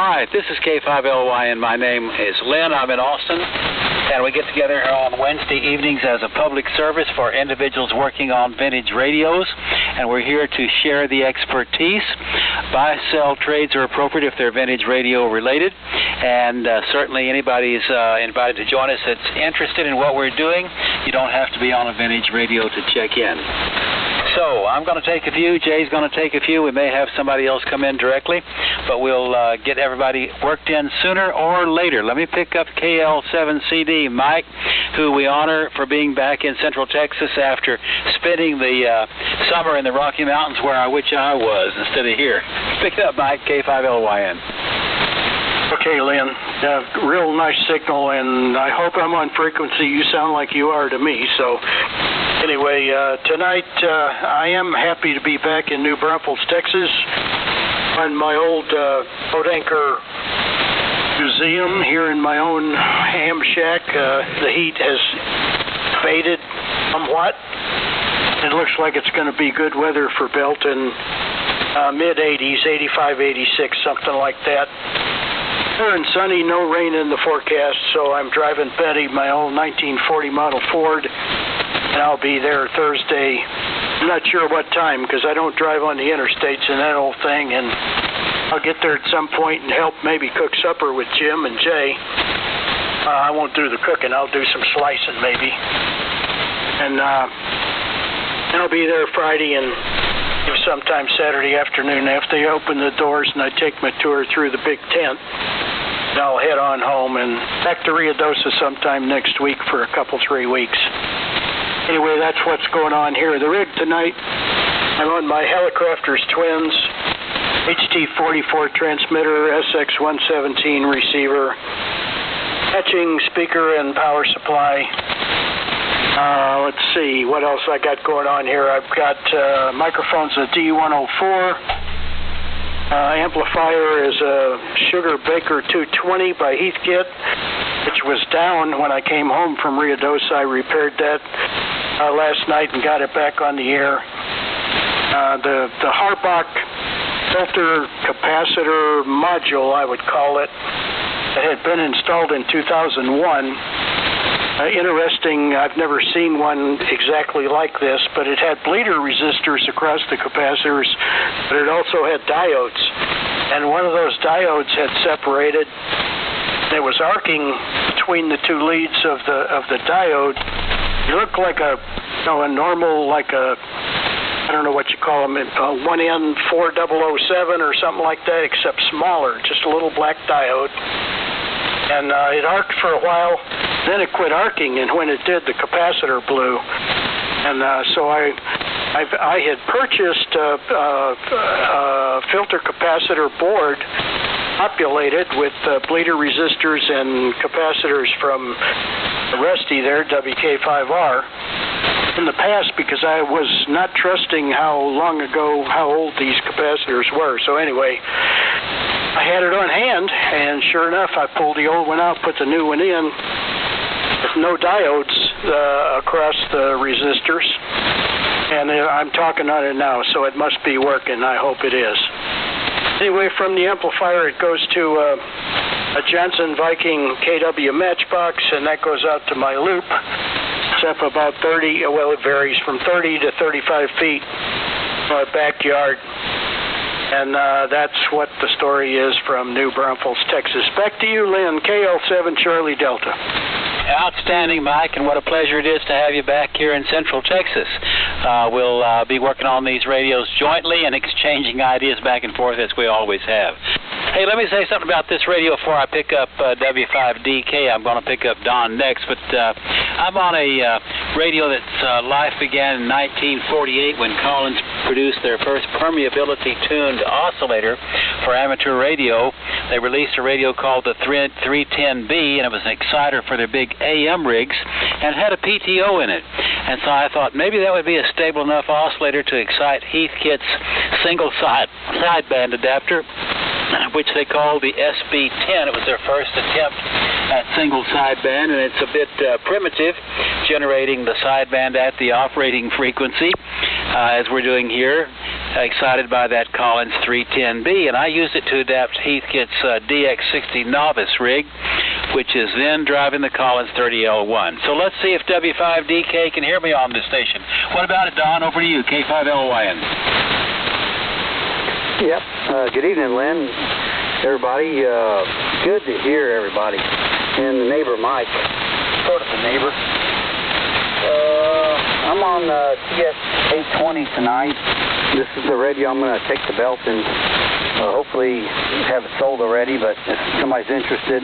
right, this is K5LY, and my name is Lynn. I'm in Austin, and we get together here on Wednesday evenings as a public service for individuals working on vintage radios, and we're here to share the expertise. Buy-sell trades are appropriate if they're vintage radio related, and certainly anybody is invited to join us that's interested in what we're doing. You don't have to be on a vintage radio to check in. So I'm going to take a few. Jay's going to take a few. We may have somebody else come in directly, but we'll get everybody worked in sooner or later. Let me pick up KL7CD, Mike, who we honor for being back in Central Texas after spending the summer in the Rocky Mountains where I wish I was instead of here. Pick it up, Mike, K5LYN. Okay, Lynn. Real nice signal, and I hope I'm on frequency. You sound like you are to me. So, anyway, tonight I am happy to be back in New Braunfels, Texas, on my old boat anchor museum here in my own ham shack. The heat has faded somewhat. It looks like it's going to be good weather for Belton, mid-80s, 85, 86, something like that. Clear and sunny, no rain in the forecast, so I'm driving Betty, my old 1940 model Ford, and I'll be there Thursday. I'm not sure what time because I don't drive on the interstates and that old thing, and I'll get there at some point and help maybe cook supper with Jim and Jay. I won't do the cooking. I'll do some slicing maybe. And I'll be there Friday and sometime Saturday afternoon after they open the doors and I take my tour through the big tent. And I'll head on home and back to Ruidoso sometime next week for a couple, 3 weeks. Anyway, that's what's going on here. The rig tonight, I'm on my Helicrafters Twins, HT44 transmitter, SX117 receiver, matching speaker and power supply. Let's see, what else I got going on here. I've got microphones, a D104. Amplifier is a Sugar Baker 220 by Heathkit, which was down when I came home from Ruidoso. I repaired that last night and got it back on the air. The Harbach filter capacitor module, I would call it, that had been installed in 2001. Interesting, I've never seen one exactly like this, but it had bleeder resistors across the capacitors, but it also had diodes. And one of those diodes had separated. It was arcing between the two leads of the diode. It looked like a normal, like a, I don't know what you call them, 1N4007 or something like that, except smaller, just a little black diode. And it arced for a while, then it quit arcing, and when it did, the capacitor blew. And so I had purchased a filter capacitor board populated with bleeder resistors and capacitors from Rusty there, WK5R, in the past because I was not trusting how old these capacitors were. So anyway, I had it on hand, and sure enough, I pulled the old one out, put the new one in, with no diodes across the resistors, and I'm talking on it now, so it must be working. I hope it is. Anyway, from the amplifier, it goes to a Johnson Viking KW matchbox, and that goes out to my loop. It's up about 30, well, it varies from 30 to 35 feet in my backyard. And that's what the story is from New Braunfels, Texas. Back to you, Lynn, KL7 Charlie Delta. Outstanding, Mike, and what a pleasure it is to have you back here in Central Texas. We'll be working on these radios jointly and exchanging ideas back and forth as we always have. Hey, let me say something about this radio before I pick up W5DK. I'm going to pick up Don next, but I'm on a radio that's life began in 1948 when Collins produced their first permeability-tuned oscillator for amateur radio. They released a radio called the 310B, and it was an exciter for their big AM rigs, and had a PTO in it. And so I thought maybe that would be a stable enough oscillator to excite Heathkit's single sideband adapter, which they called the SB10. It was their first attempt at single sideband, and it's a bit primitive, generating the sideband at the operating frequency, as we're doing here. excited by that Collins 310B, and I used it to adapt Heathkit's DX60 Novice rig, which is then driving the Collins 30L1. So let's see if W5DK can hear me on this station. What about it, Don? Over to you, K5LYN. Yep. Good evening, Lynn. Everybody. Good to hear everybody. And the neighbor, Mike. Sort of a neighbor. I'm on TS820 tonight. This is the radio I'm going to take to Belton. Hopefully have it sold already, but if somebody's interested,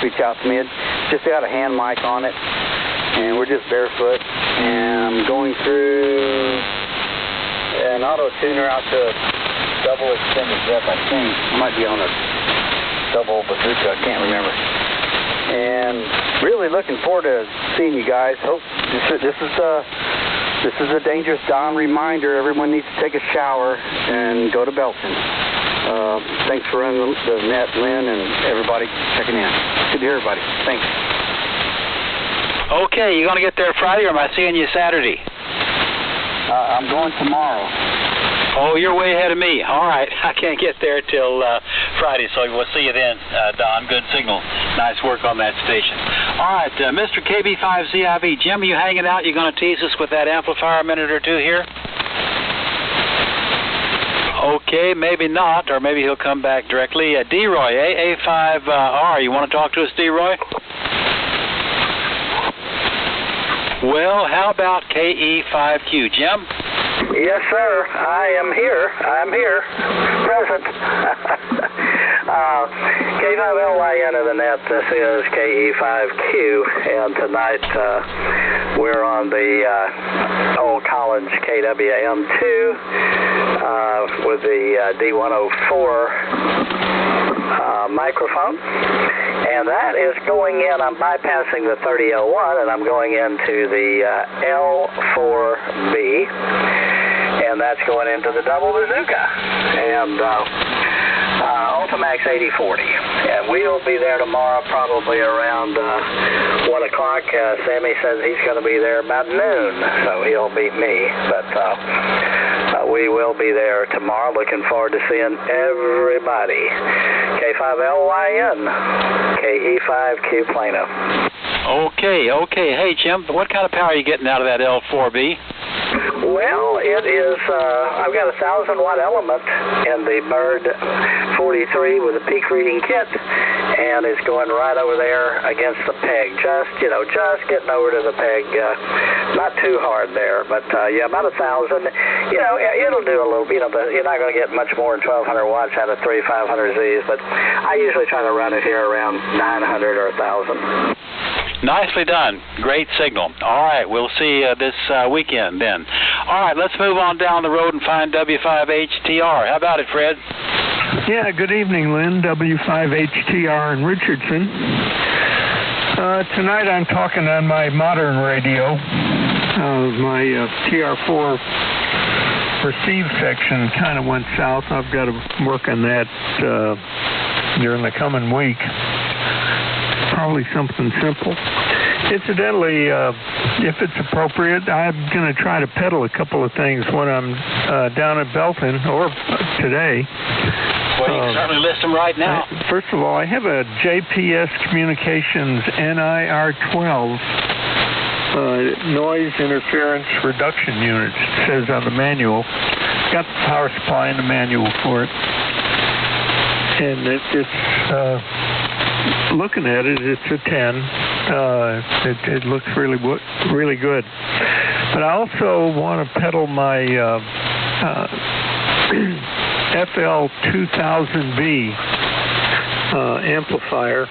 reach out to me. It's just got a hand mic on it, and we're just barefoot. And I'm going through an auto-tuner out to a double extended depth, I think. I might be on a double bazooka, I can't remember. And really looking forward to seeing you guys. Hope this is a Dangerous Don reminder. Everyone needs to take a shower and go to Belton. Thanks for running the net, Lynn, and everybody checking in. Good to hear everybody. Thanks. Okay, you going to get there Friday, or am I seeing you Saturday? I'm going tomorrow. Oh, you're way ahead of me. All right. I can't get there till Friday, so we'll see you then, Don. Good signal. Nice work on that station. All right, Mr. KB5ZIV. Jim, are you hanging out? You going to tease us with that amplifier a minute or two here? Okay, maybe not, or maybe he'll come back directly. D-Roy, AA5R. You want to talk to us, D-Roy? Well, how about KE5Q? Jim? Yes, sir. I am here. I'm here. Present. K5LYN of the net. This is KE5Q. And tonight we're on the old Collins KWM2 with the D104 microphone. And that is going in. I'm bypassing the 30L1 and I'm going into the L4B. And that's going into the double bazooka and Ultimax 8040. And we'll be there tomorrow probably around 1 o'clock. Sammy says he's going to be there about noon, so he'll beat me. But we will be there tomorrow. Looking forward to seeing everybody. K5LYN, KE5Q Plano. Okay. Hey, Jim, what kind of power are you getting out of that L4B? Well, it is, I've got a 1,000-watt element in the Bird 43 with a peak reading kit, and it's going right over there against the peg. Just getting over to the peg. Not too hard there, but yeah, about 1,000. It'll do a little, you're not going to get much more than 1,200 watts out of 3500Zs, but I usually try to run it here around 900 or 1,000. Nicely done. Great signal. All right, we'll see this weekend then. All right, let's move on down the road and find W5HTR. How about it, Fred? Yeah, good evening, Lynn. W5HTR in Richardson. Tonight I'm talking on my modern radio. My TR4 receive section kind of went south. I've got to work on that during the coming week. Probably something simple. Incidentally, if it's appropriate, I'm going to try to peddle a couple of things when I'm down at Belton or today. Well, you can certainly list them right now. First of all, I have a JPS Communications NIR12 noise interference reduction unit. It says on the manual. Got the power supply in the manual for it. And it's looking at it, it's a 10. It looks really good. But I also want to peddle my FL2000B amplifier.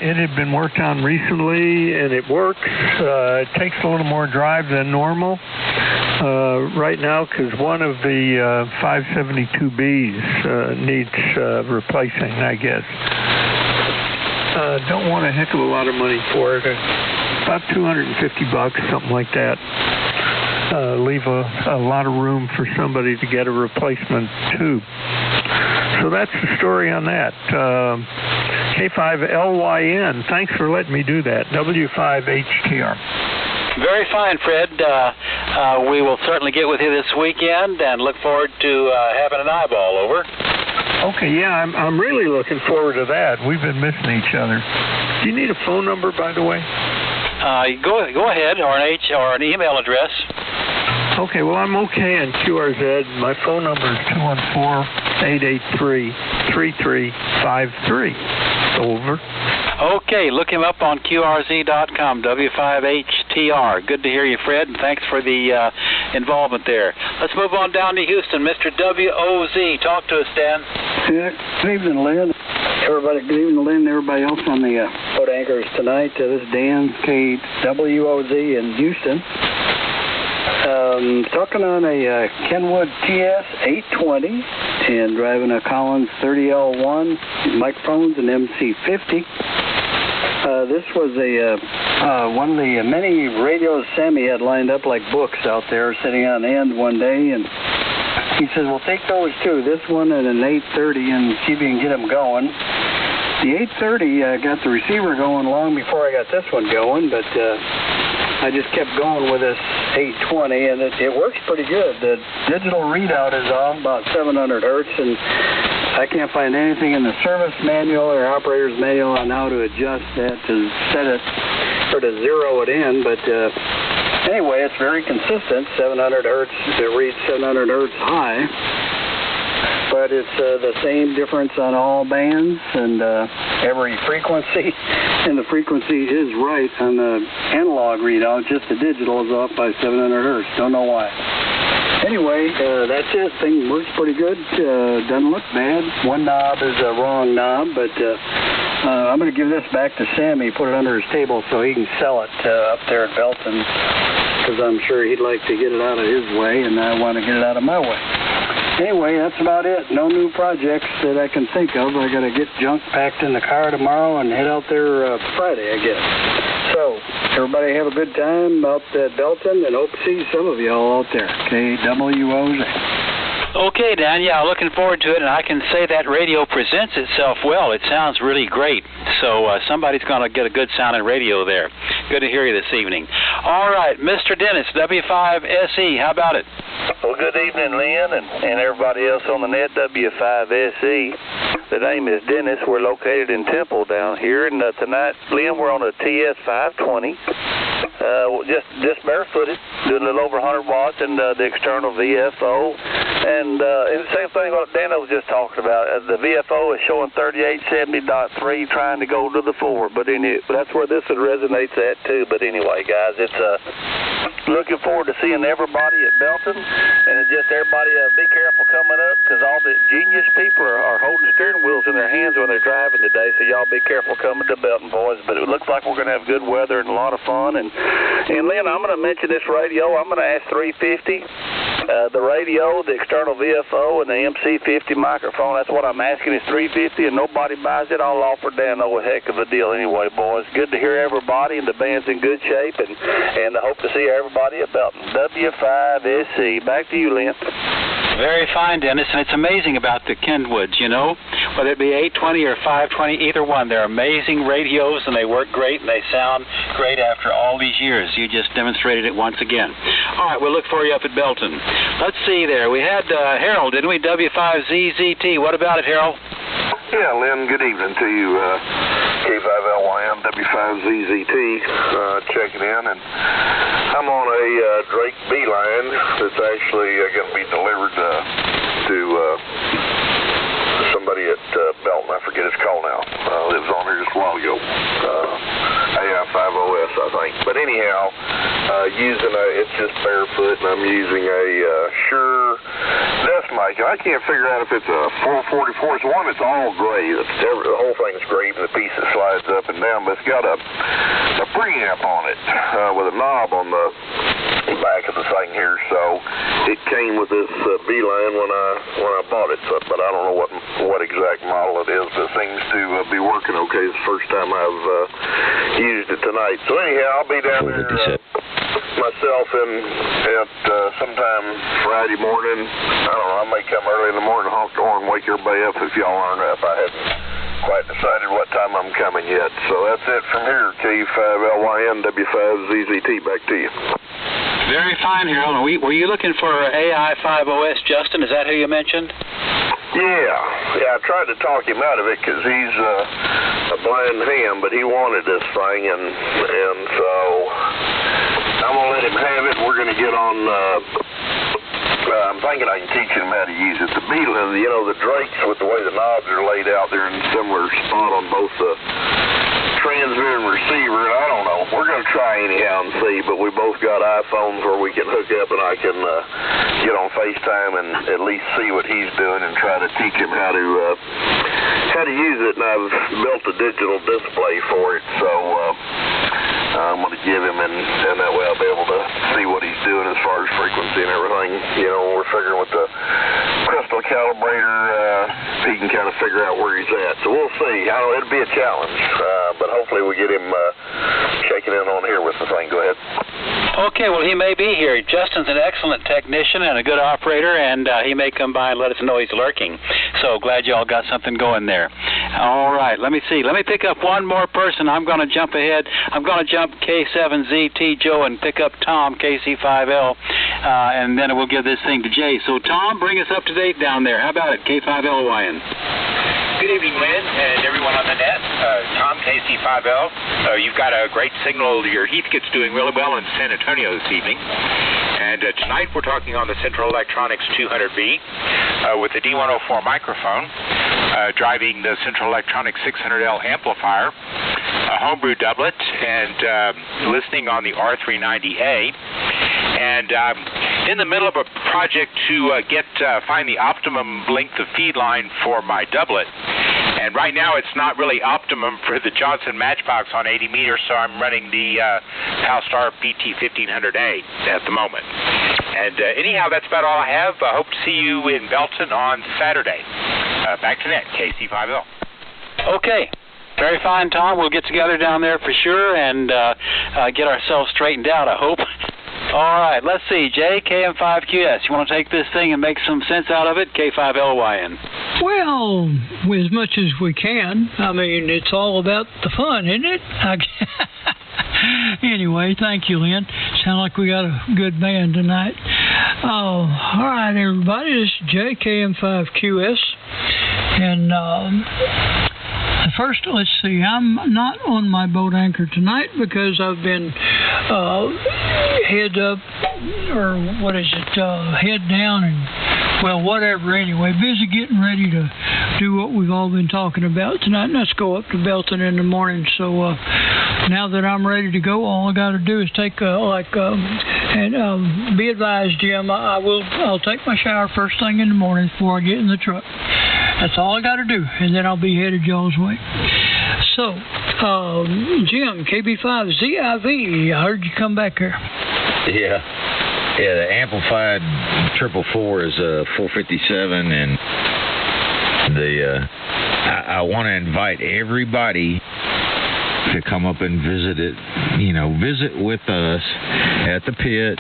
It had been worked on recently, and it works. It takes a little more drive than normal right now because one of the 572Bs needs replacing, I guess. Don't want a heck of a lot of money for it. About $250, something like that. Leave a lot of room for somebody to get a replacement tube. So that's the story on that. K5LYN, thanks for letting me do that. W5HTR. Very fine, Fred. We will certainly get with you this weekend and look forward to having an eyeball over. Okay, yeah, I'm really looking forward to that. We've been missing each other. Do you need a phone number, by the way? Go ahead, or an email address. Okay, well, I'm okay on QRZ. My phone number is 214-883-3353. Over. Okay, look him up on QRZ.com, W5HTR. Good to hear you, Fred, and thanks for the involvement there. Let's move on down to Houston. Mr. WOZ, talk to us, Dan. Yeah, good evening, Lynn. Good evening, Lynn, and everybody else on the boat anchors tonight. This is Dan, KWOZ in Houston. Talking on a Kenwood TS 820 and driving a Collins 30L1 microphones and MC50. This was one of the many radios Sammy had lined up like books out there sitting on end one day, and he says, well, take those two, this one and an 830, and see if you can get them going. The 830 got the receiver going long before I got this one going, but I just kept going with this 820, and it works pretty good. The digital readout is off about 700 hertz, and I can't find anything in the service manual or operator's manual on how to adjust that to set it or to zero it in. But anyway, it's very consistent. 700 hertz. It reads 700 hertz high. But it's the same difference on all bands and every frequency, and the frequency is right on the analog readout, just the digital is off by 700 hertz. Don't know why. Anyway, that's it. Thing works pretty good. Doesn't look bad. One knob is a wrong knob, but I'm going to give this back to Sammy, put it under his table so he can sell it up there at Belton, because I'm sure he'd like to get it out of his way, and I want to get it out of my way. Anyway, that's about it. No new projects that I can think of. I got to get junk packed in the car tomorrow and head out there Friday, I guess. So, everybody have a good time out at Belton, and hope to see some of y'all out there. KWOZ. Okay, Dan, yeah, looking forward to it, and I can say that radio presents itself well. It sounds really great, so somebody's going to get a good sounding radio there. Good to hear you this evening. All right, Mr. Dennis, W5SE, how about it? Well, good evening, Lynn, and everybody else on the net, W5SE. The name is Dennis. We're located in Temple down here, and tonight, Lynn, we're on a TS520. Just barefooted, doing a little over 100 watts, and the external VFO. And the same thing what Dan was just talking about. The VFO is showing 3870.3, trying to go to the 4, but that's where this resonates at too. But anyway, guys, it's looking forward to seeing everybody at Belton, and just everybody be careful coming up, because all the genius people are holding steering wheels in their hands when they're driving today. So y'all be careful coming to Belton, boys. But it looks like we're going to have good weather and a lot of fun. And Lynn, I'm going to mention this radio. I'm going to ask 350. The radio, the external VFO, and the MC50 microphone, that's what I'm asking is 350, and nobody buys it. I'll offer Dan a heck of a deal anyway, boys. Good to hear everybody, and the band's in good shape, and I hope to see everybody at Belton. W5SE. Back to you, Lynn. Very fine, Dennis, and it's amazing about the Kenwoods, you know, whether it be 820 or 520, either one. They're amazing radios, and they work great, and they sound great after all these years. You just demonstrated it once again. All right, we'll look for you up at Belton. Let's see there. We had Harold, didn't we? W5ZZT. What about it, Harold? Yeah, Lynn, good evening to you. K5LYM, W5ZZT, checking in, and I'm on a Drake B line that's actually going to be delivered to somebody at Belton. I forget his call now. Lives on here just a while ago. AI50S, I think. But anyhow, it's just barefoot, and I'm using a Shure desk mic. And I can't figure out if it's a 444. It's one that's all gray. The whole thing's gray, and the piece that slides up and down. But it's got a preamp on it with a knob on the back of the thing here. So it came with this B-line when I bought it. So, but I don't know what exact model it is, but it seems to be working okay. It's the first time I've used it tonight. So anyhow, I'll be down there myself at sometime Friday morning. I don't know, I may come early in the morning, honk the horn, wake everybody up if y'all aren't up. I hadn't quite decided what time I'm coming yet. So that's it from here. K5LYN W5ZZT. Back to you. Very fine, Harold. Were you looking for AI5OS, Justin? Is that who you mentioned? Yeah, I tried to talk him out of it because he's a blind ham, but he wanted this thing, and so I'm going to let him have it. We're going to get on, I'm thinking I can teach him how to use it. The Beeline, the Drakes with the way the knobs are laid out, they're in a similar spot on both the transmitter and receiver, and I don't know. We're going to try anyhow and see, but we both got iPhones where we can hook up and I can get on FaceTime and at least see what he's doing and try to teach him how to use it, and I've built a digital display for it, so I'm going to give him, and that way I'll be able to see what he's doing as far as frequency and everything. We're figuring with the crystal calibrator, he can kind of figure out where he's at. So we'll see. It'll be a challenge, but hopefully we get him shaking in on here with the thing. Go ahead. Okay, well, he may be here. Justin's an excellent technician and a good operator, and he may come by and let us know he's lurking. So glad you all got something going there. All right, let me see. Let me pick up one more person. I'm going to jump ahead. I'm going to jump K7ZT Joe and pick up Tom, KC5L, and then we'll give this thing to Jay. So, Tom, bring us up to date down there. How about it, K5LYN? Good evening, Lynn, and everyone on the net. Tom, KC5L. You've got a great signal. Your Heathkit's doing really well in San Antonio this evening. And tonight we're talking on the Central Electronics 200B with the D104 microphone, driving the Central Electronics 600L amplifier, a homebrew doublet, and listening on the R390A. And in the middle of a project to find the optimum length of feed line for my doublet. And right now it's not really optimum for the Johnson Matchbox on 80 meters, so I'm running the Palstar PT1500A at the moment. And anyhow, that's about all I have. I hope to see you in Belton on Saturday. Back to net, KC5L. Okay. Very fine, Tom. We'll get together down there for sure and get ourselves straightened out, I hope. All right, let's see. Jay, KM5QS, you want to take this thing and make some sense out of it? K5LYN. Well, as much as we can. I mean, it's all about the fun, isn't it? Anyway, thank you, Lynn. Sound like we got a good band tonight. All right, everybody. This is Jay, KM5QS. And first, let's see. I'm not on my boat anchor tonight because I've been head up, or what is it, head down and, well, whatever anyway. Busy getting ready to do what we've all been talking about tonight. And let's go up to Belton in the morning. So now that I'm ready to go, all I got to do is take, and be advised, Jim, I'll take my shower first thing in the morning before I get in the truck. That's all I got to do, and then I'll be headed y'all's way. So, Jim, KB5ZIV, I heard you come back here. Yeah, the amplified 444 is 457, and I want to invite everybody to come up and visit it. Visit with us at the pit.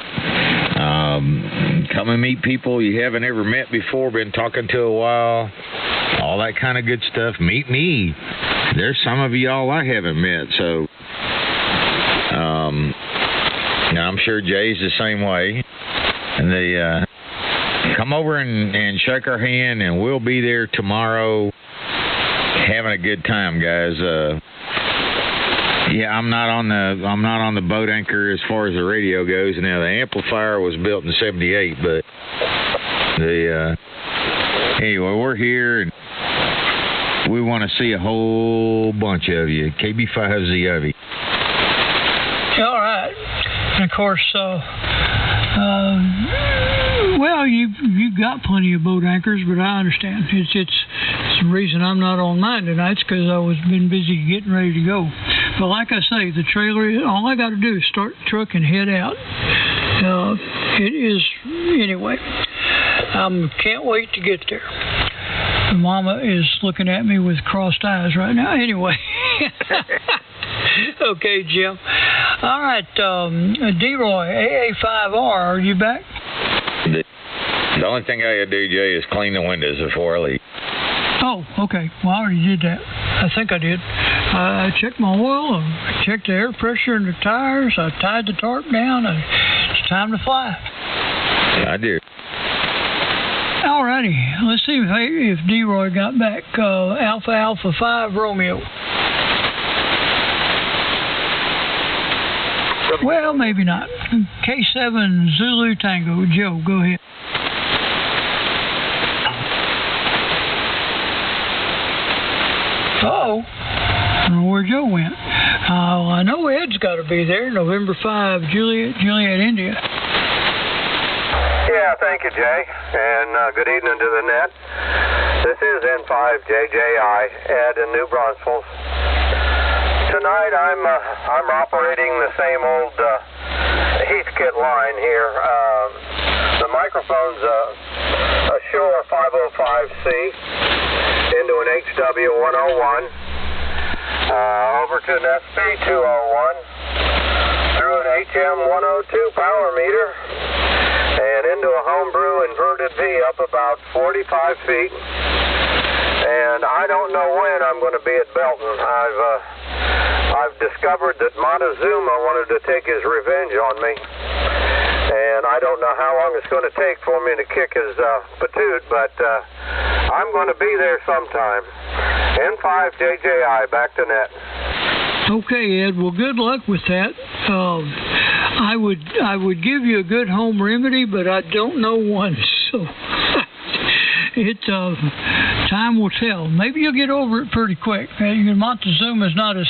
Come and meet people you haven't ever met before, been talking to a while, all that kind of good stuff. Meet me. There's some of y'all I haven't met, so I'm sure Jay's the same way. And they come over and shake our hand, and we'll be there tomorrow having a good time, guys. Yeah, I'm not on the boat anchor as far as the radio goes. Now, the amplifier was built in '78, but anyway, we're here and we want to see a whole bunch of you. KB5ZIV. All right, and of course, well, you've got plenty of boat anchors, but I understand it's the reason I'm not on mine tonight is because I was been busy getting ready to go. But like I say, the trailer, all I got to do is start the truck and head out. It is, anyway, can't wait to get there. Mama is looking at me with crossed eyes right now. Anyway. Okay, Jim. All right, D-Roy, AA5R, are you back? The only thing I got to do, Jay, is clean the windows before I leave. Oh, okay. Well, I already did that. I think I did. I checked my oil, I checked the air pressure in the tires, I tied the tarp down, and it's time to fly. I do. Alrighty, let's see if D-Roy got back. Alpha Alpha 5 Romeo. Well, maybe not. K7 Zulu Tango. Joe, go ahead. Uh-oh. I don't know where Joe went. I know Ed's got to be there. November 5, Juliet, India. Yeah, thank you, Jay, and good evening to the net. This is N5JJI, Ed in New Braunfels. Tonight I'm operating the same old Heathkit line here. The microphone's a Shure 505C into an HW101, over to an SP201, through an HM102 power meter, and into a homebrew inverted V up about 45 feet. And I don't know when I'm going to be at Belton. I've discovered that Montezuma wanted to take his revenge on me. And I don't know how long it's going to take for me to kick his patoot, but I'm going to be there sometime. N5JJI, back to net. Okay, Ed. Well, good luck with that. I would give you a good home remedy, but I don't know one. So time will tell. Maybe you'll get over it pretty quick. Montezuma's not as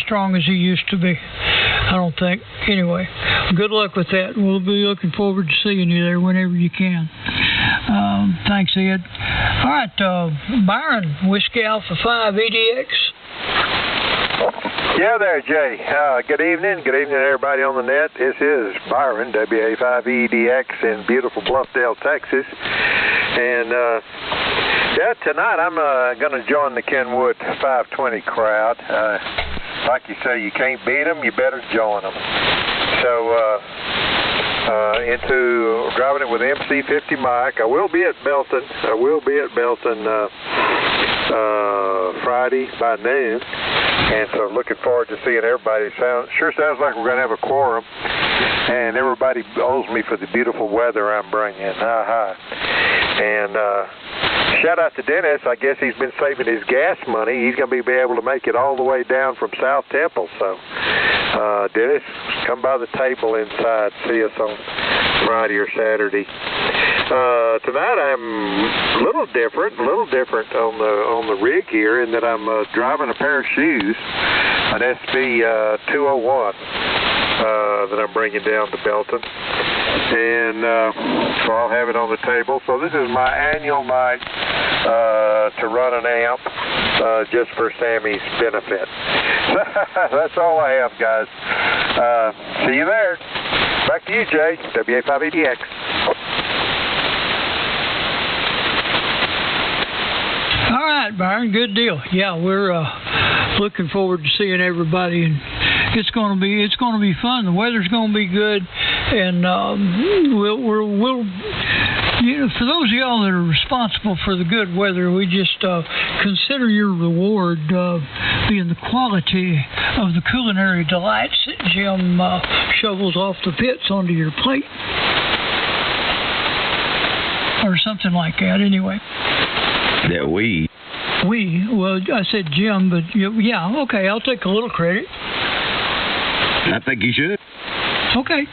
strong as he used to be, I don't think. Anyway, good luck with that. We'll be looking forward to seeing you there whenever you can. Thanks, Ed. All right, Byron, Whiskey Alpha 5 EDX. Yeah there, Jay. Good evening. Good evening, everybody on the net. This is Byron, WA5EDX in beautiful Bluffdale, Texas. And, tonight I'm going to join the Kenwood 520 crowd. Like you say, you can't beat them, you better join them. So, into driving it with MC50 mic. I will be at Belton. Friday by noon. And so looking forward to seeing everybody. Sure sounds like we're going to have a quorum. And everybody owes me for the beautiful weather I'm bringing. And shout out to Dennis. I guess he's been saving his gas money. He's going to be able to make it all the way down from South Temple. So, Dennis, come by the table inside. See us on Friday or Saturday. Tonight I'm a little different on the rig here in that I'm driving a pair of shoes, an SB 201 that I'm bringing down to Belton, and so I'll have it on the table. So this is my annual night to run an amp just for Sammy's benefit. That's all I have, guys. See you there. Back to you, Jay, WA5EDX. All right, Byron, good deal. Yeah, we're looking forward to seeing everybody, and it's going to be fun. The weather's going to be good, and we'll for those of y'all that are responsible for the good weather, we just consider your reward being the quality of the culinary delights that Jim shovels off the pits onto your plate, or something like that. Anyway. That well, I said Jim, but yeah, okay, I'll take a little credit. I think you should. Okay.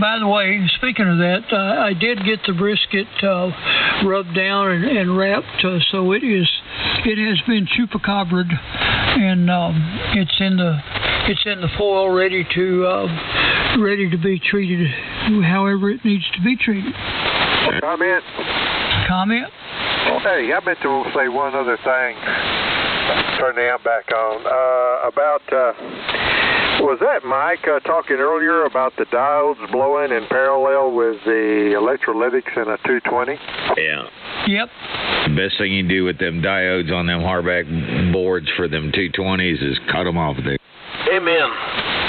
By the way, speaking of that, I did get the brisket rubbed down and wrapped, so it has been chupacabraed, and it's in the foil, ready to be treated however it needs to be treated. Comment? Hey, I meant to say one other thing. Turn the amp back on. Was that Mike talking earlier about the diodes blowing in parallel with the electrolytics in a 220? Yeah. Yep. The best thing you can do with them diodes on them hardback boards for them 220s is cut them off there. Amen.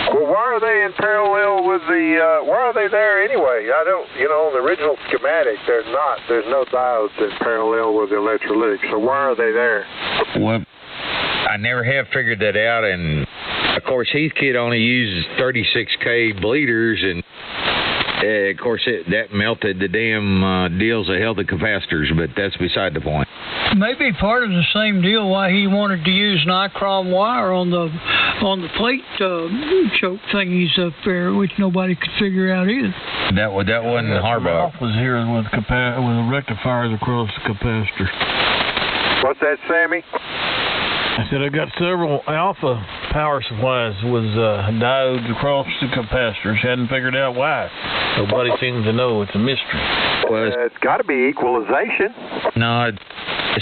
Well, why are they in parallel with the, why are they there anyway? I don't, on the original schematic, they're not. There's no diodes in parallel with the electrolytic, so why are they there? Well, I never have figured that out, and of course Heathkit only uses 36K bleeders, and of course that melted the damn deals of healthy capacitors, but that's beside the point. Maybe part of the same deal why he wanted to use nicrom wire on the plate choke thingies up there, which nobody could figure out either. That wasn't Harbaugh. Was here with the rectifiers across the capacitor. What's that, Sammy? I said I got several alpha power supplies with diodes across the capacitors. Hadn't figured out why. Nobody seems to know. It's a mystery. Well, it's got to be equalization. No,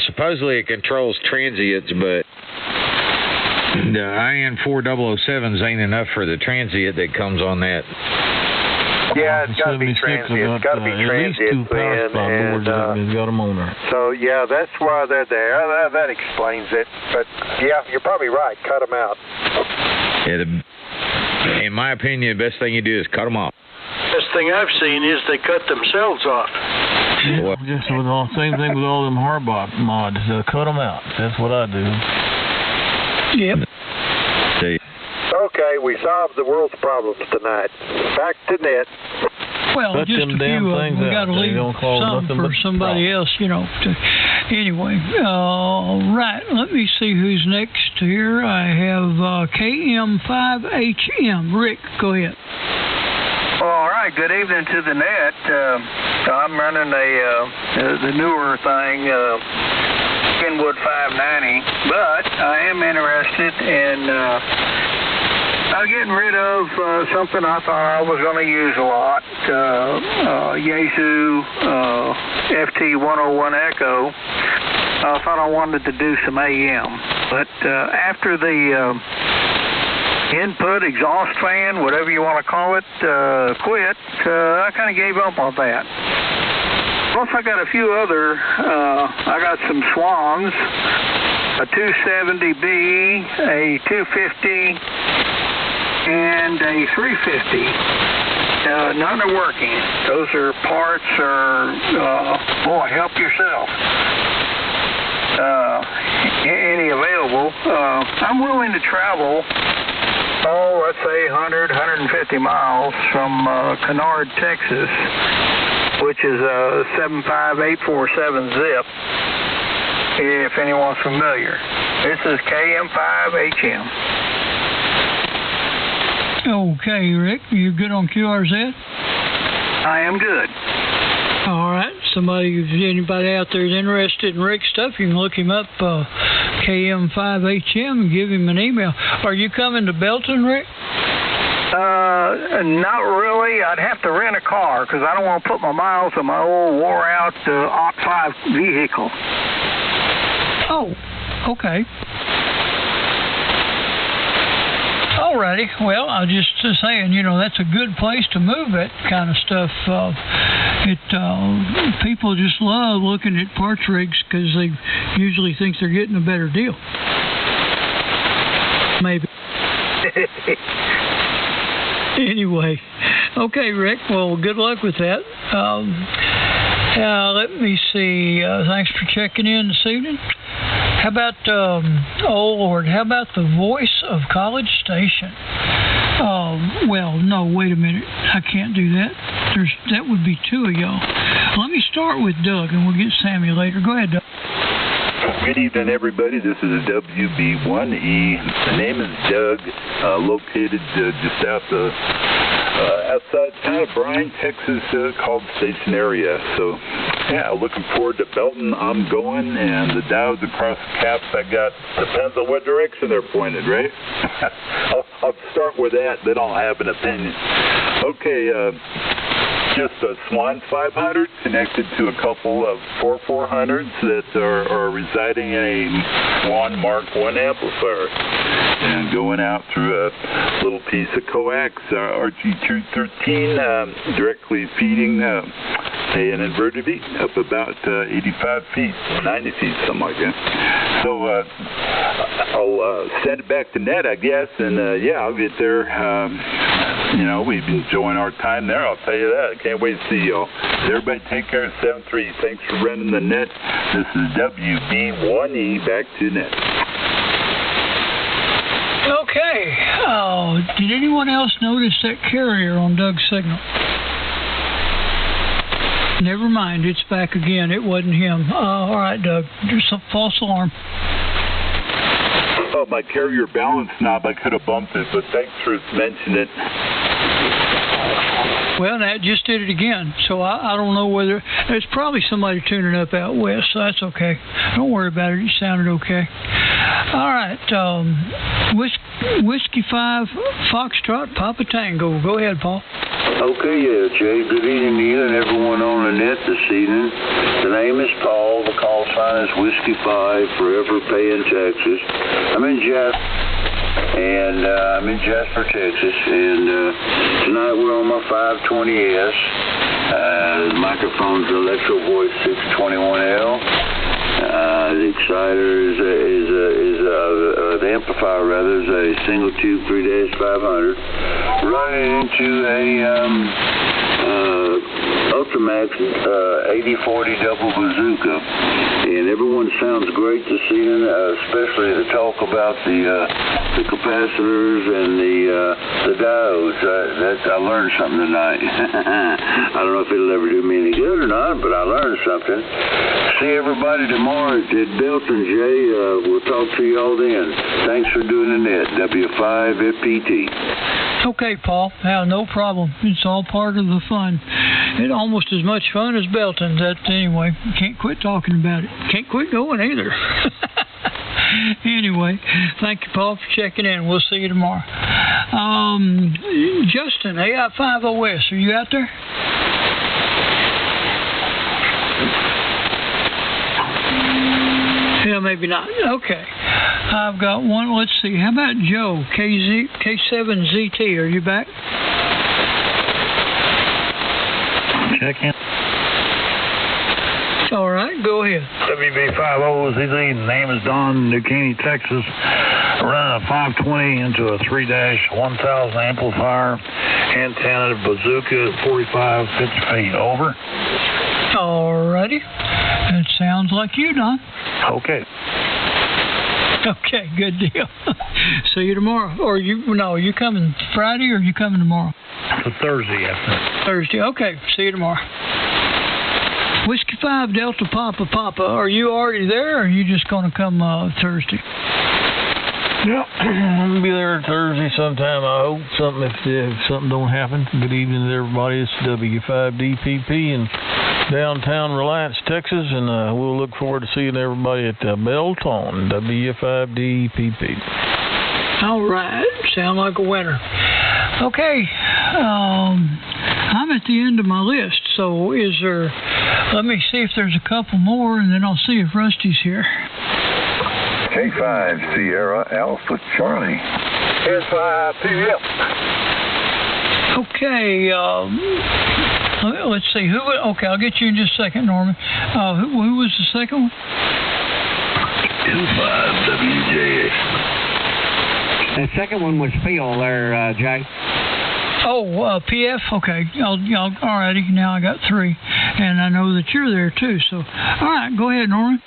supposedly it controls transients, but the IN4007s ain't enough for the transient that comes on that. Yeah, it's got to be transient. It's got to be transient. It's got them on there. So, yeah, that's why they're there. That explains it. But, yeah, you're probably right. Cut them out. Yeah, in my opinion, the best thing you do is cut them off. Best thing I've seen is they cut themselves off. Yeah, just with all same thing with all them Harbaugh mods. Cut them out. That's what I do. Yep. See. Okay, we solved the world's problems tonight. Back to net. Well, Cut just them a damn few of things them. We got to out. leave some for somebody else, Anyway, right. Let me see who's next here. I have KM5HM. Rick, go ahead. All right. Good evening to the net. I'm running the newer thing, Kenwood 590, but I am interested in getting rid of something I thought I was going to use a lot, Yaesu FT101 Echo. I thought I wanted to do some AM, but after the input exhaust fan, whatever you want to call it, quit, I kind of gave up on that. Plus, I got a few other, I got some Swans, a 270B, a 250, and a 350. None are working. Those are parts boy, help yourself. Any available. I'm willing to travel, let's say 100, 150 miles from Kennard, Texas, which is a 75847 zip, if anyone's familiar. This is KM5HM. Okay, Rick, you good on QRZ? I am good. All right. Anybody out there is interested in Rick's stuff, you can look him up, KM5HM, and give him an email. Are you coming to Belton, Rick? Not really. I'd have to rent a car because I don't want to put my miles on my old wore-out Ox 5 vehicle. Oh, okay. Alrighty. Well, I was just saying, that's a good place to move that kind of stuff. People just love looking at parts rigs because they usually think they're getting a better deal. Maybe. Anyway, okay, Rick. Well, good luck with that. Let me see. Thanks for checking in this evening. How about, how about the Voice of College Station? Well, no, wait a minute. I can't do that. That would be two of y'all. Let me start with Doug, and we'll get Sammy later. Go ahead, Doug. Good evening, everybody. This is WB1E. The name is Doug, located just outside town of Bryan, Texas, called Station area. So, yeah, looking forward to Belton. I'm going, and the diodes across the caps I got depends on what direction they're pointed, right? I'll start with that, then I'll have an opinion. Okay, just a Swan 500 connected to a couple of 400s that are residing in a Swan Mark 1 amplifier and going out through a little piece of coax RG213 directly feeding an inverter beat up about 85 feet, 90 feet, something like that. So I'll send it back to Ned, I guess, and I'll get there. We've been enjoying our time there, I'll tell you that. I can't wait to see y'all. Everybody take care of 7-3. Thanks for running the net. This is WB1E, back to Ned. Okay. Did anyone else notice that carrier on Doug's signal? Never mind, it's back again. It wasn't him. All right, Doug. There's a false alarm. Oh, my carrier balance knob, I could have bumped it, but thanks for mentioning it. Well, that just did it again. So I don't know whether... There's probably somebody tuning up out west, so that's okay. Don't worry about it. It sounded okay. All right. Whiskey 5, Foxtrot, Papa Tango. Go ahead, Paul. Okay, Jay. Good evening to you and everyone on the net this evening. The name is Paul. The call sign is Whiskey 5, Forever Paying Texas. I'm in Jasper, Texas, and tonight we're on my 520S. The microphone's Electro Voice 621L. The exciter the amplifier rather is a single tube 3-500 running into a Ultramax 8040 double bazooka, and everyone sounds great this evening, especially the talk about the capacitors and the diodes. I learned something tonight. I don't know if it'll ever do me any good or not, but I learned something. See everybody tomorrow at Belton, Jay. We'll talk to you all then. Thanks for doing the net. W5FPT. Okay, Paul. Yeah, no problem. It's all part of the fun. It's almost as much fun as Belton's. Anyway, can't quit talking about it. Can't quit going either. Anyway, thank you, Paul, for checking in. We'll see you tomorrow. Justin, AI50S, are you out there? Yeah, maybe not. Okay. I've got one. Let's see. How about Joe, K7ZT? Are you back? Check in. All right, go ahead. WB50ZZ, the name is Don, New Caney, Texas. Running a 520 into a 3-1000 amplifier, antenna, bazooka at 45-50 feet. Over. All righty. It sounds like you, Don. Okay. Okay, good deal. See you tomorrow. Or you coming Friday or you coming tomorrow? Thursday afternoon. Thursday. Okay, see you tomorrow. Whiskey 5 Delta Papa. Are you already there or are you just going to come Thursday? Yeah, I'm going to be there Thursday sometime, I hope. If something don't happen. Good evening to everybody. It's W5DPP in downtown Reliance, Texas, and we'll look forward to seeing everybody at Belton, W5DPP. All right. Sound like a winner. Okay. I'm at the end of my list, so let me see if there's a couple more, and then I'll see if Rusty's here. K5 Sierra Alpha Charlie. K5 PF. Okay, let's see. Okay, I'll get you in just a second, Norman. Who was the second one? 25WJX. The second one was Phil there, Jay. Oh, PF? Okay. All righty. Now I got 3. And I know that you're there, too. So, all right. Go ahead, Norman.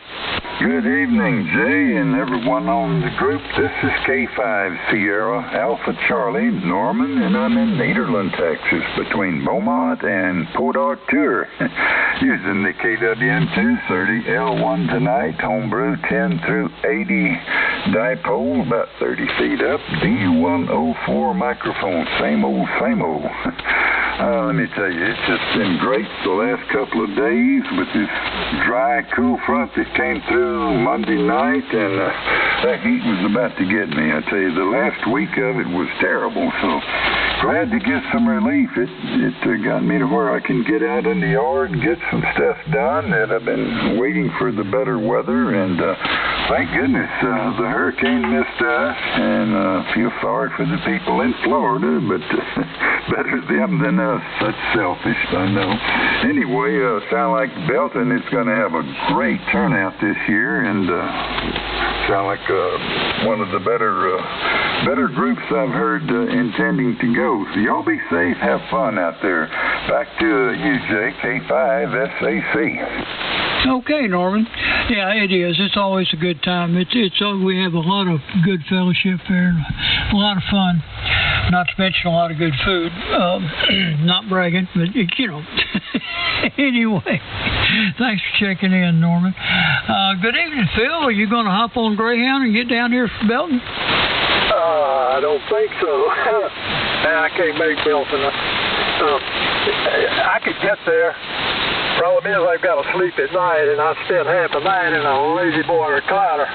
Good evening, Jay, and everyone on the group. This is K5 Sierra Alpha Charlie, Norman, and I'm in Nederland, Texas, between Beaumont and Port Arthur, using the KWM230L1 tonight, homebrew 10 through 80 dipole, about 30 feet up, D104 microphone, same old. Let me tell you, it's just been great the last couple of days with this dry, cool front that came through Monday night, and that heat was about to get me. I tell you, the last week of it was terrible, so glad to get some relief. It got me to where I can get out in the yard and get some stuff done that I've been waiting for the better weather. And thank goodness the hurricane missed us, and feel sorry for the people in Florida, but better them than us. That's selfish, I know. Anyway, sound like Belton is going to have a great turnout this year, and sound like one of the better groups I've heard intending to go. So y'all be safe, have fun out there. Back to you, Jay, K5SAC. Okay, Norman. Yeah, it is. It's always a good time. We have a lot of good fellowship there, and a lot of fun. Not to mention a lot of good food. Not bragging, but Anyway, thanks for checking in, Norman. Good evening, Phil. Are you going to hop on Greyhound and get down here from Belton? I don't think so. I can't make Belton. I could get there. Problem is I've got to sleep at night, and I spend half the night in a lazy boy recliner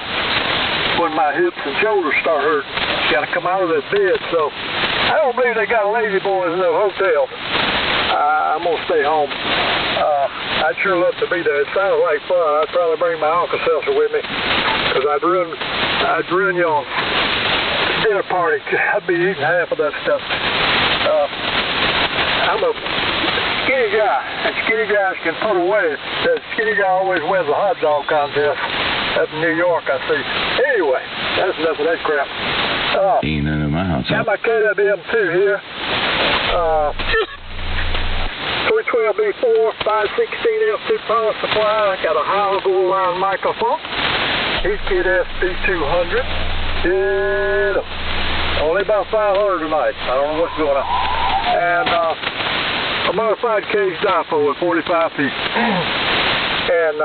when my hips and shoulders start hurting. Got to come out of that bed, so I don't believe they got lazy boys in the hotel. I'm going to stay home. I'd sure love to be there. It sounds like fun. I'd probably bring my Alka-Seltzer with me, because I'd ruin your dinner party. I'd be eating half of that stuff. I'm a skinny guy, and skinny guys can put away. The skinny guy always wins the hot dog contest up in New York, I see. Anyway, that's enough of that crap. Ain't none of my house. Got my KWM2 here. 312B4, 516 F2 power supply. I got a Heil line microphone. Heathkit SP200. Yeah, only about 500 tonight. I don't know what's going on. And a modified cage dipole at 45 feet. And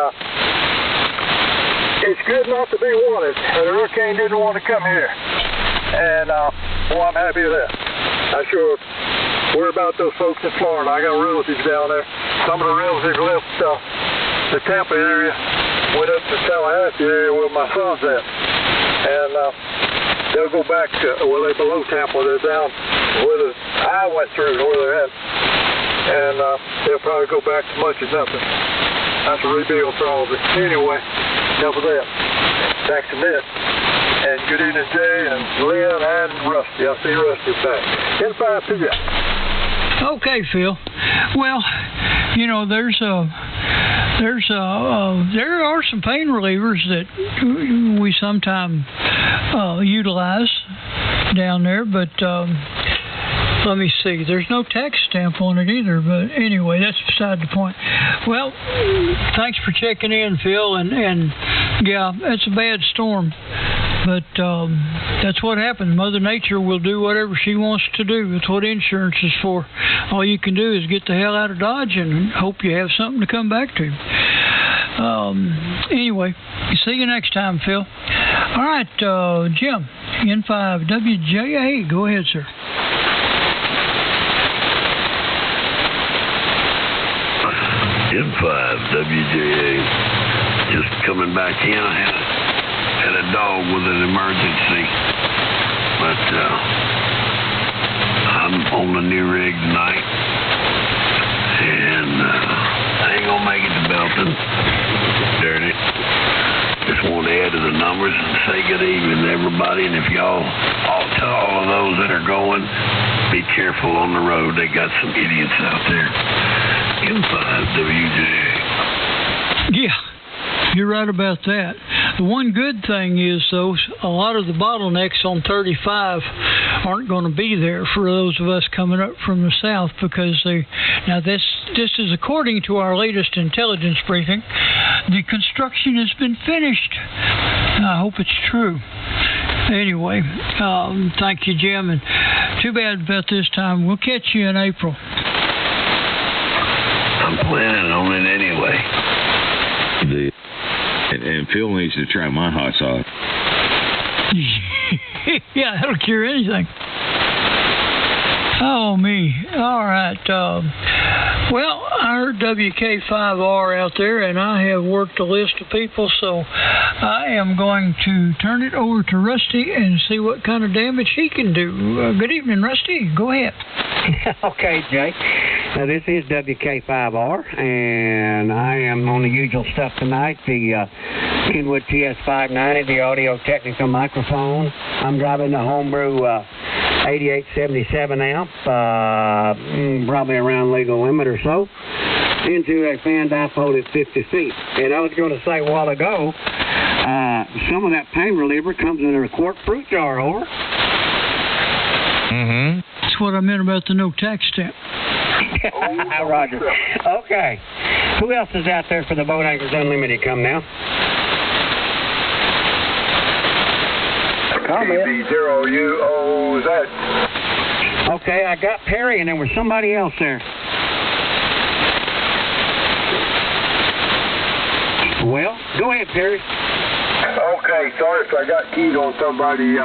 it's good not to be wanted. The hurricane didn't want to come here. And I'm happy with that. I sure worry about those folks in Florida. I got relatives down there. Some of the relatives left the Tampa area, went up to Tallahassee area where my son's at. And they'll go back to, they're below Tampa. They're down where I went through, where they're at. And they'll probably go back to much as nothing. That's a rebuild probably. Anyway, enough of that. Back to Ned. And good evening, Jay and Lynn and Rusty. I see Rusty back. N5 to you. Okay, Phil. Well, there are some pain relievers that we sometimes utilize down there, but let me see. There's no tax stamp on it either, but anyway, that's beside the point. Well, thanks for checking in, Phil, and yeah, it's a bad storm. But that's what happens. Mother Nature will do whatever she wants to do. That's what insurance is for. All you can do is get the hell out of Dodge and hope you have something to come back to. Anyway, see you next time, Phil. All right, Jim, N5WJA. Go ahead, sir. N5WJA. Just coming back in. I had a dog with an emergency, but I'm on the new rig tonight, and I ain't gonna make it to Belton. Darn it. Just want to add to the numbers and say good evening to everybody, and if y'all, to all of those that are going, be careful on the road. They got some idiots out there. N5WJA. Yeah. You're right about that. The one good thing is, though, a lot of the bottlenecks on 35 aren't going to be there for those of us coming up from the south, because this is according to our latest intelligence briefing. The construction has been finished. I hope it's true. Anyway, thank you, Jim, and too bad about this time. We'll catch you in April. I'm planning on it anyway. And Phil needs to try my hot sauce. Yeah, that'll cure anything. Oh, me. All right. Well, I heard WK5R out there, and I have worked a list of people, so I am going to turn it over to Rusty and see what kind of damage he can do. Good evening, Rusty. Go ahead. Okay, Jay. This is WK5R, and I am on the usual stuff tonight, the Kenwood TS590, the Audio-Technica microphone. I'm driving the Homebrew 8877 amp, probably around legal limit or so, into a fan dipole at 50 feet. And I was going to say a while ago, some of that pain reliever comes in a quart fruit jar, over. Mm-hmm. That's what I meant about the no tax stamp. Roger. Okay. Who else is out there for the Boat Anchors Unlimited? Come now. TB0UOZ. Okay, I got Perry, and there was somebody else there. Well, go ahead, Perry. Okay, sorry if I got keyed on somebody.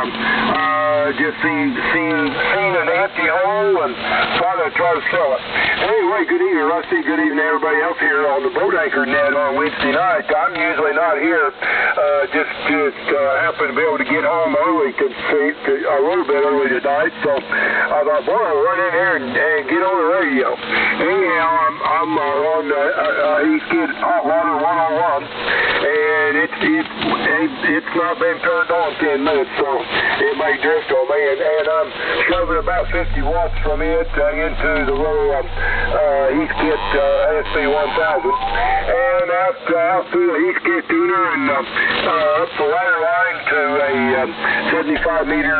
Just seen an empty hole and thought I'd try to sell it. Anyway, good evening, Rusty. Good evening, everybody else here on the Boat Anchor Net on Wednesday night. I'm usually not here. Just happened to be able to get home early, a little bit early tonight. So I thought, boy, I'll run in here and get on the radio. Anyhow, I'm on East Kid Hot Water 101, and it's not been turned on 10 minutes, so it may drift on me, and I'm shoving about 50 watts from it into the little Heathkit ASP1000, and out through the Heathkit tuner and up the ladder line to a 75-meter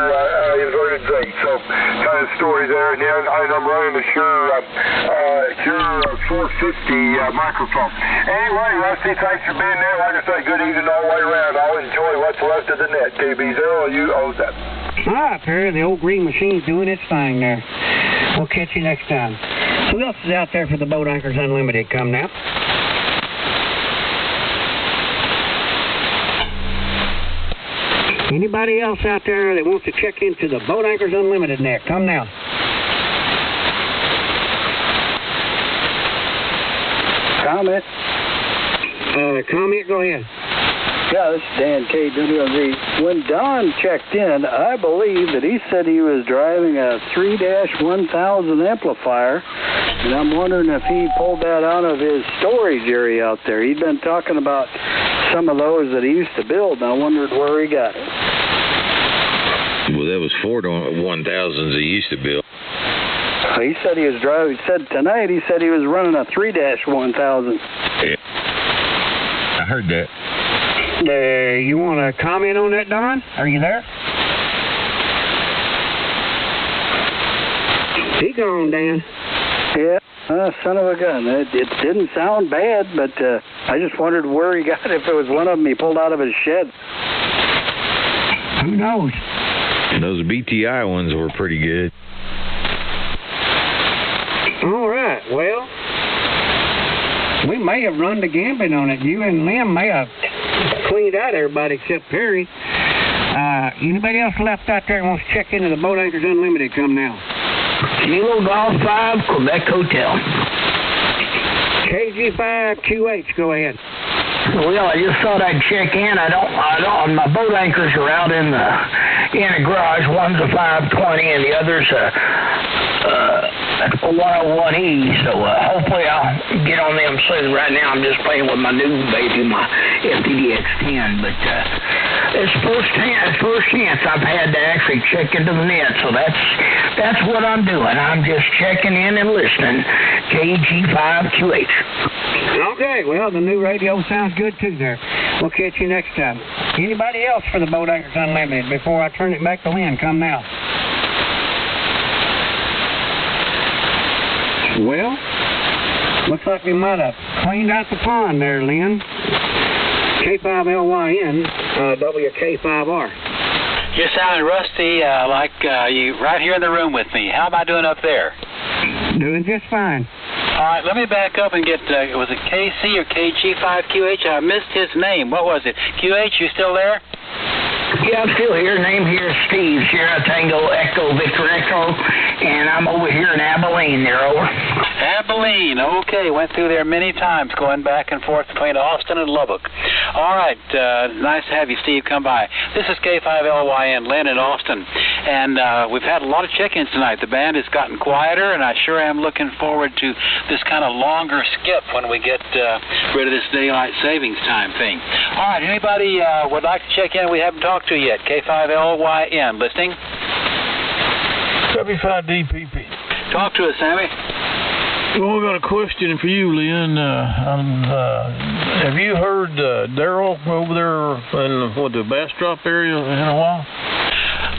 inverted Z. So kind of story there, and then I'm running the Shure 450 microphone. Anyway, Rusty, thanks for being there. Like I say, good evening all the way around. I'll enjoy what's left of the net. TB0UOZ. All right, Perry, the old green machine's doing its thing there. We'll catch you next time. Who else is out there for the Boat Anchors Unlimited? Come now. Anybody else out there that wants to check into the Boat Anchors Unlimited net? Come now. Comment? Comment, go ahead. Yeah, this is Dan KWZ. When Don checked in, I believe that he said he was driving a 3-1000 amplifier, and I'm wondering if he pulled that out of his storage area out there. He'd been talking about some of those that he used to build, and I wondered where he got it. Well, that was 4-1000s he used to build. He said he was driving. He said tonight he said he was running a 3-1000. Yeah, I heard that. You want to comment on that, Don? Are you there? He gone, Dan. Yeah, son of a gun. It didn't sound bad, but I just wondered where he got it. If it was one of them he pulled out of his shed. Who knows? Those BTI ones were pretty good. All right, well, we may have run the gambit on it. You and Lynn may have cleaned out everybody except Perry. Anybody else left out there that wants to check into the Boat Anchors Unlimited? Come now. Kilo Golf 5, Quebec Hotel. KG5QH, go ahead. Well, I just thought I'd check in. I don't. My boat anchors are out in a garage. One's a 520, and the other's a 101E. So hopefully I'll get on them soon. Right now I'm just playing with my new baby, my FTDX10. But it's first chance I've had to actually check into the net. So that's what I'm doing. I'm just checking in and listening. KG5QH. Okay, well, the new radio sounds good too there. We'll catch you next time. Anybody else for the Boat Anchors Unlimited before I turn it back to Lynn? Come now. Well, looks like we might have cleaned out the pond there, Lynn. K5LYN, WK5R. You're sounding rusty, like you right here in the room with me. How am I doing up there? Doing just fine. All right, let me back up and get, was it KC or KG5QH? I missed his name. What was it? QH, you still there? Yeah, I'm still here. Name here is Steve, Sierra Tango Echo Victor Echo, and I'm over here in Abilene there, over. Abilene, okay. Went through there many times, going back and forth between Austin and Lubbock. All right, nice to have you, Steve, come by. This is K5LYN, Lynn in Austin, and we've had a lot of check-ins tonight. The band has gotten quieter, and I sure am looking forward to this kind of longer skip when we get rid of this daylight savings time thing. All right, anybody would like to check in we haven't talked to yet? K5LYN, listening? W5DPP. Talk to us, Sammy. Well, we got a question for you, Lynn. Have you heard Daryl over there in the Bastrop area in a while?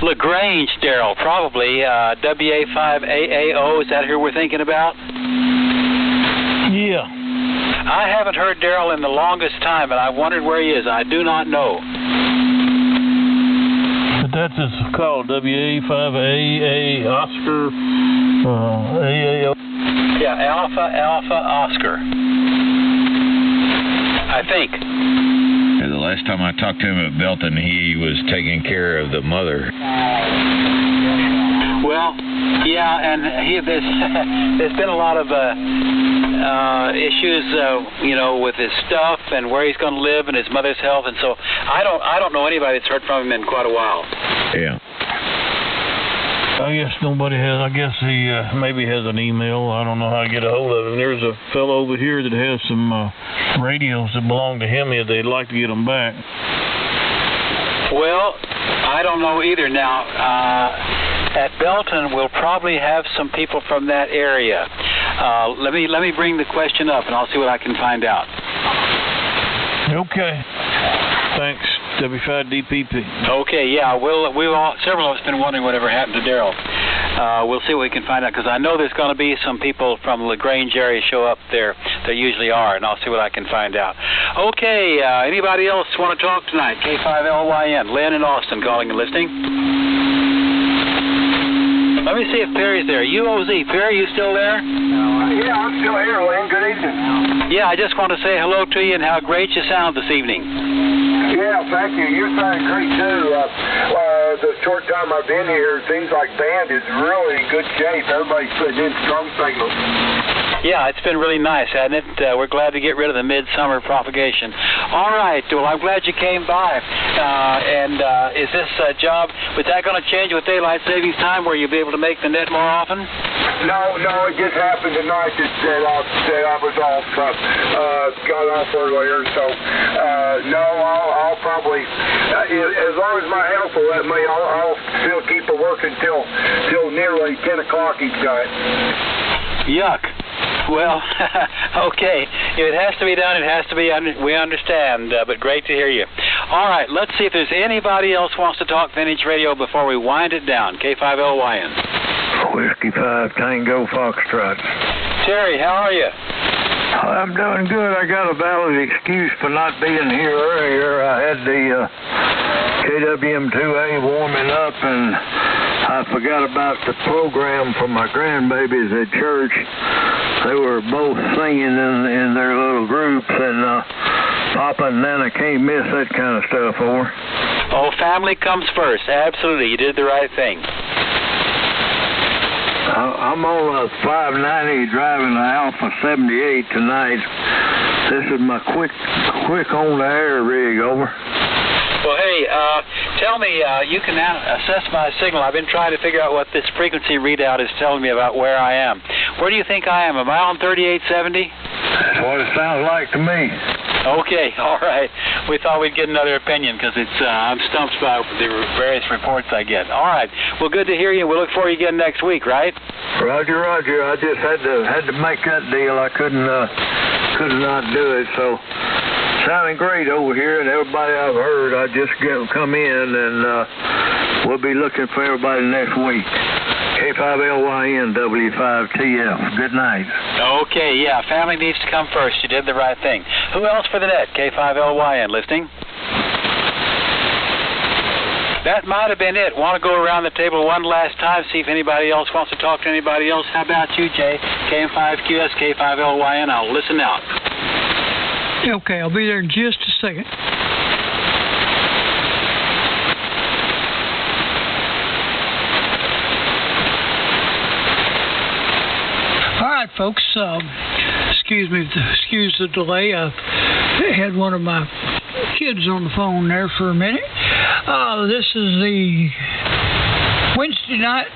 LaGrange, Daryl, probably. WA5AAO, is that who we're thinking about? Yeah. I haven't heard Daryl in the longest time, and I wondered where he is. I do not know. But that's called WA5AA Oscar AAO. Yeah, Alpha Oscar, I think. And the last time I talked to him at Belton, he was taking care of the mother. Well, yeah, and there's been a lot of issues, with his stuff and where he's going to live and his mother's health, and so I don't know anybody that's heard from him in quite a while. Yeah. I guess nobody has. I guess he maybe has an email. I don't know how to get a hold of him. There's a fellow over here that has some radios that belong to him. They'd like to get them back. Well, I don't know either. Now, at Belton, we'll probably have some people from that area. Let me bring the question up, and I'll see what I can find out. Okay. Thanks. W5DPP. Okay, yeah, several of us have been wondering whatever happened to Daryl. We'll see what we can find out, because I know there's going to be some people from the LaGrange area show up there. There usually are, and I'll see what I can find out. Okay, anybody else want to talk tonight? K5LYN, Lynn in Austin, calling and listening. Let me see if Perry's there. UOZ, Perry, you still there? Yeah, I'm still here, Lynn. Good evening. Yeah, I just want to say hello to you and how great you sound this evening. Yeah, thank you. You're sounding great, too. The short time I've been here, it seems like band is really in good shape. Everybody's putting in strong signals. Yeah, it's been really nice, hasn't it? We're glad to get rid of the midsummer propagation. All right, well, I'm glad you came by. Is this job, was that going to change with daylight savings time where you'll be able to make the net more often? No, it just happened tonight that I was off, got off earlier, so no, I'll probably, as long as my health will let me, I'll still keep it working till nearly 10 o'clock each night. Yuck. Well, okay. If it has to be done, it has to be. We understand, but great to hear you. All right, let's see if there's anybody else wants to talk Vintage Radio before we wind it down. K5LYN. Whiskey 5 Tango Foxtrot. Terry, how are you? I'm doing good. I got a valid excuse for not being here earlier. I had the KWM2A warming up, and I forgot about the program for my grandbabies at church. They were both singing in their little groups, and Papa and Nana can't miss that kind of stuff, over. Oh, family comes first. Absolutely. You did the right thing. I'm on a 590 driving the Alpha 78 tonight. This is my quick on the air rig, over. Well, hey, tell me, you can now assess my signal. I've been trying to figure out what this frequency readout is telling me about where I am. Where do you think I am? Am I on 3870? That's what it sounds like to me. Okay, all right. We thought we'd get another opinion because I'm stumped by the various reports I get. All right. Well, good to hear you. We'll look for you again next week, right? Roger. I just had to make that deal. I could not do it. So sounding great over here, and everybody I've heard, I just come in, and we'll be looking for everybody next week. K5LYN W5TF. Good night. Okay, yeah, family needs to come first. You did the right thing. Who else for the net? K5LYN listening? That might have been it. Want to go around the table one last time, see if anybody else wants to talk to anybody else. How about you, Jay? KM5QS, K5LYN. I'll listen out. Okay, I'll be there in just a second. folks. Excuse the delay. I had one of my kids on the phone there for a minute. This is the Wednesday night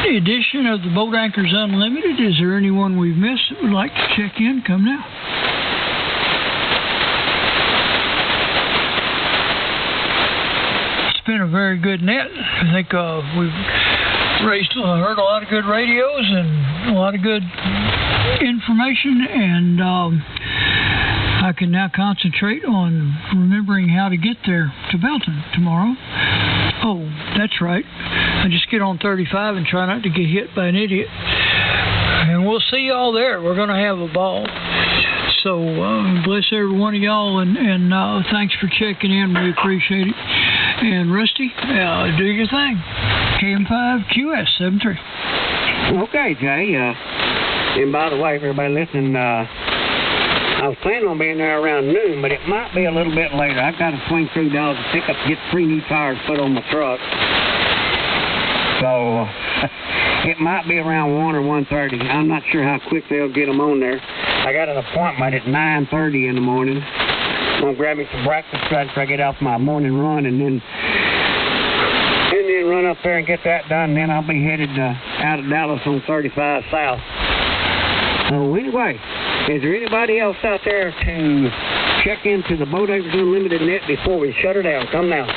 edition of the Boat Anchors Unlimited. Is there anyone we've missed that would like to check in? Come now. It's been a very good net. I think we've heard a lot of good radios and a lot of good information, and I can now concentrate on remembering how to get there to Belton tomorrow. Oh, that's right. I just get on 35 and try not to get hit by an idiot. And we'll see y'all there. We're going to have a ball. So bless every one of y'all, and thanks for checking in. We appreciate it. And Rusty, do your thing. KM5QS73. Okay, Jay. And by the way, for everybody listening, I was planning on being there around noon, but it might be a little bit later. I've got to swing through Dodge to pick up, get 3 new tires put on my truck. So it might be around 1 or 1:30. I'm not sure how quick they'll get them on there. I got an appointment at 9:30 in the morning. I'm going to grab me some breakfast right before I get off my morning run, and then run up there and get that done. And then I'll be headed out of Dallas on 35 South. So anyway, is there anybody else out there to check into the Boat Anchors Unlimited net before we shut her down? Come now.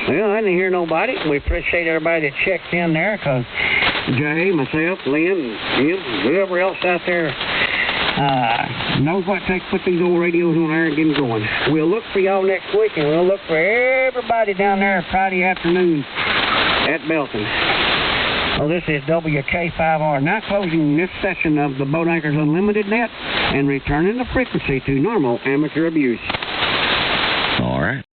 Well, I didn't hear nobody. We appreciate everybody that checked in there, because Jay, myself, Lynn, Jim, whoever else out there knows what it takes to put these old radios on there and get them going. We'll look for y'all next week, and we'll look for everybody down there Friday afternoon at Belton. Well, this is WK5R, now closing this session of the Boat Anchors Unlimited net and returning the frequency to normal amateur abuse. All right.